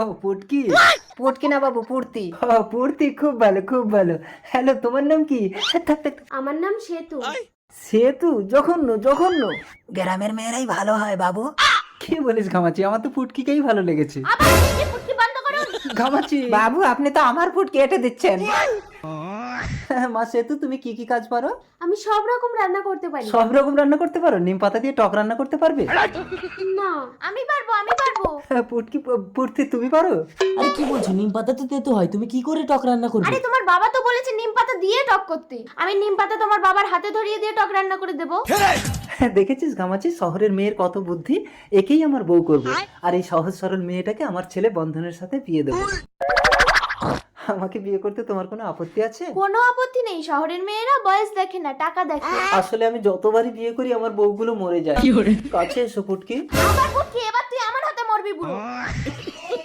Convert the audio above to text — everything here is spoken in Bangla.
ও পুটকি। পুটকি না বাবু, পূর্তি। ও পূর্তি, খুব ভালো খুব ভালো। হ্যালো, তোমার নাম কি? থাক থাক থাক। আমার নাম সেতু। সেতু? জঘন্য জঘন্য। গ্রামের মেয়েরাই ভালো হয় বাবু। কি বলিস ঘামাচি? আমার তো পুটকিকেই ভালো লেগেছে। আবার এই পুটকি বন্ধ করুন। ঘামাচি। বাবু আপনি তো আমার পুটকি এঁটে দিচ্ছেন। মা সেতু, তুমি কি কি কাজ পারো? আমি সব রকম রান্না করতে পারি। সব রকম রান্না করতে পারো? নিম পাতা দিয়ে টক রান্না করতে পারবে? না, আমি পারবো, আমি পারবো। পুটকি, পুটকি তুমি পারো? আরে কি বলছো, নিম পাতা তো তেতো হয়, তুমি কি করে টক রান্না করবে? আরে তোমার বাবা তো বলেছে নিম পাতা দিয়ে টক করতে। আমি নিম পাতা তোমার বাবার হাতে ধরিয়ে দিয়ে টক রান্না করে দেবো। দেখেছিস ঘামাচি, শহরের মেয়ের কত বুদ্ধি। একেই আমার বউ করবো, আর এই সহজ সরল মেয়েটাকে আমার ছেলে বন্ধনের সাথে বিয়ে দেবো। আমাকে বিয়ে করতে তোমার কোনো আপত্তি আছে? কোনো আপত্তি নেই, শহরের মেয়েরা বয়স দেখে না, টাকা দেখে। আসলে আমি যতবারই বিয়ে করি আমার বউগুলো মরে যায়। কাছে এসো পুটকি। আবার পুটকি, এবার তুই আমার হাতে মরবি বুড়ো।